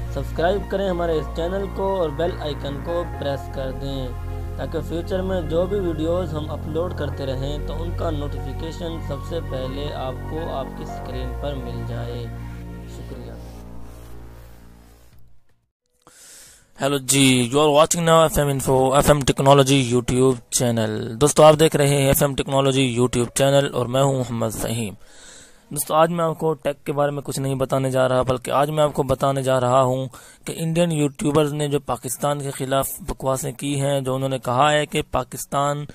Subscribe करें हमारे इस चैनल को और बेल आइकन को प्रेस कर दें ताकि फ्यूचर में जो भी वीडियोस हम अपलोड करते रहें तो उनका नोटिफिकेशन सबसे पहले आपको आपकी स्क्रीन पर मिल जाए। शुक्रिया। हेलो जी, you are watching now FM info FM technology YouTube channel. दोस्तों आप देख रहे हैं एफएम टेक्नोलॉजी यूट्यूब चैनल और मैं हूं मोहम्मद फहीम। दोस्तों आज मैं आपको टेक के बारे में कुछ नहीं बताने जा रहा, बल्कि आज मैं आपको बताने जा रहा हूं कि इंडियन यूट्यूबर्स ने जो पाकिस्तान के खिलाफ बकवासें की हैं, जो उन्होंने कहा है कि पाकिस्तान,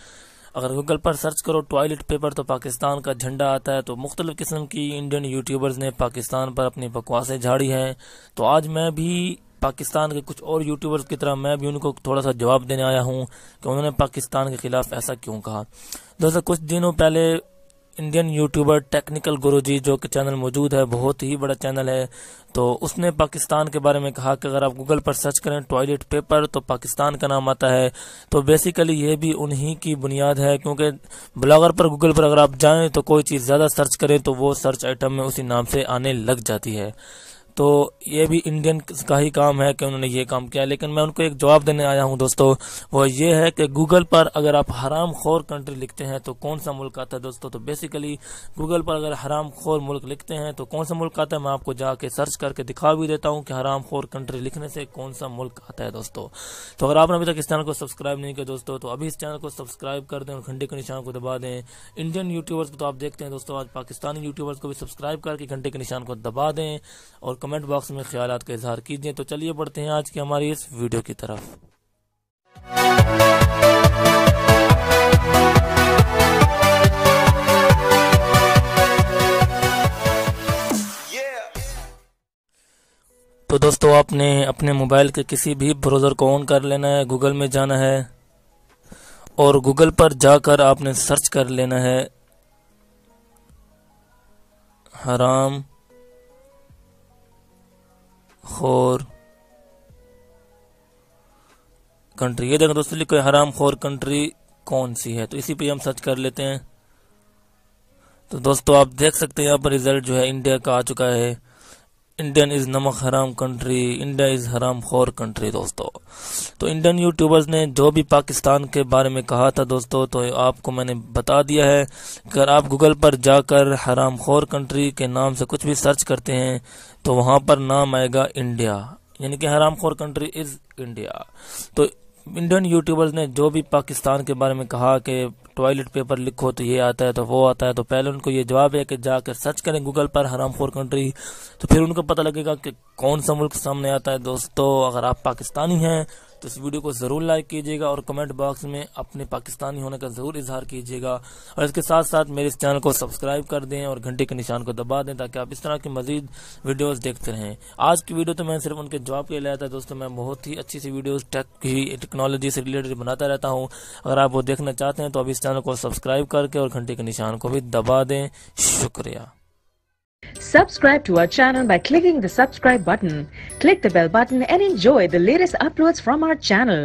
अगर गूगल पर सर्च करो टॉयलेट पेपर तो पाकिस्तान का झंडा आता है। तो मुख्तलिफ किस्म की इंडियन यूट्यूबर्स ने पाकिस्तान पर अपनी बकवासें झाड़ी हैं। तो आज मैं भी पाकिस्तान के कुछ और यूट्यूबर्स की तरह मैं भी उनको थोड़ा सा जवाब देने आया हूं कि उन्होंने पाकिस्तान के खिलाफ ऐसा क्यों कहा। दोस्तों कुछ दिनों पहले इंडियन यूट्यूबर टेक्निकल गुरुजी, जो कि चैनल मौजूद है, बहुत ही बड़ा चैनल है, तो उसने पाकिस्तान के बारे में कहा कि अगर आप गूगल पर सर्च करें टॉयलेट पेपर तो पाकिस्तान का नाम आता है। तो बेसिकली ये भी उन्हीं की बुनियाद है, क्योंकि ब्लॉगर पर गूगल पर अगर आप जाएं तो कोई चीज़ ज़्यादा सर्च करें तो वो सर्च आइटम में उसी नाम से आने लग जाती है। तो ये भी इंडियन का ही काम है कि उन्होंने ये काम किया। लेकिन मैं उनको एक जवाब देने आया हूं दोस्तों, वो ये है कि गूगल पर अगर आप हराम खोर कंट्री लिखते हैं तो कौन सा मुल्क आता है दोस्तों। तो बेसिकली गूगल पर अगर हराम खोर मुल्क लिखते हैं तो कौन सा मुल्क आता है, मैं आपको जाके सर्च करके दिखा भी देता हूं कि हराम खोर कंट्री लिखने से कौन सा मुल्क आता है दोस्तों। तो अगर आपने अभी तक इस चैनल को सब्सक्राइब नहीं किया दोस्तों तो अभी इस चैनल को सब्सक्राइब कर दें और घंटे के निशान को दबा दें। इंडियन यूट्यूबर्स को तो आप देखते हैं दोस्तों, आज पाकिस्तानी यूट्यूबर्स को भी सब्सक्राइब करके घंटे के निशान को दबा दें और कमेंट बॉक्स में ख्यालात का इजहार कीजिए। तो चलिए बढ़ते हैं आज की हमारी इस वीडियो की तरफ। तो दोस्तों आपने अपने मोबाइल के किसी भी ब्राउजर को ऑन कर लेना है, गूगल में जाना है और गूगल पर जाकर आपने सर्च कर लेना है हराम खोर कंट्री। ये देखो दोस्तों लिखो हराम खोर कंट्री कौन सी है, तो इसी पे हम सर्च कर लेते हैं। तो दोस्तों आप देख सकते हैं यहाँ पर रिजल्ट जो है इंडिया का आ चुका है। इंडियन इज नमक हराम कंट्री, इंडिया इज हराम खोर कंट्री दोस्तों। तो इंडियन यूट्यूबर्स ने जो भी पाकिस्तान के बारे में कहा था दोस्तों, तो आपको मैंने बता दिया है। अगर आप गूगल पर जाकर हराम खोर कंट्री के नाम से कुछ भी सर्च करते हैं तो वहां पर नाम आएगा इंडिया, यानी कि हराम खोर कंट्री इज इंडिया। तो इंडियन यूट्यूबर्स ने जो भी पाकिस्तान के बारे में कहा कि टॉयलेट पेपर लिखो तो ये आता है तो वो आता है, तो पहले उनको ये जवाब है कि जाकर सर्च करें गूगल पर हरामखोर कंट्री, तो फिर उनको पता लगेगा कि कौन सा मुल्क सामने आता है दोस्तों। अगर आप पाकिस्तानी हैं तो इस वीडियो को जरूर लाइक कीजिएगा और कमेंट बॉक्स में अपने पाकिस्तानी होने का जरूर इजहार कीजिएगा और इसके साथ साथ मेरे इस चैनल को सब्सक्राइब कर दें और घंटे के निशान को दबा दें ताकि आप इस तरह की मजीद वीडियोस देखते रहें। आज की वीडियो तो मैं सिर्फ उनके जवाब के लिए लाया था दोस्तों। मैं बहुत ही अच्छी सी वीडियोस टेक्नोलॉजी से रिलेटेड बनाता रहता हूँ। अगर आप वो देखना चाहते हैं तो अभी इस चैनल को सब्सक्राइब करके और घंटे के निशान को भी दबा दें। शुक्रिया। Subscribe to our channel by clicking the subscribe button. Click the bell button and enjoy the latest uploads from our channel.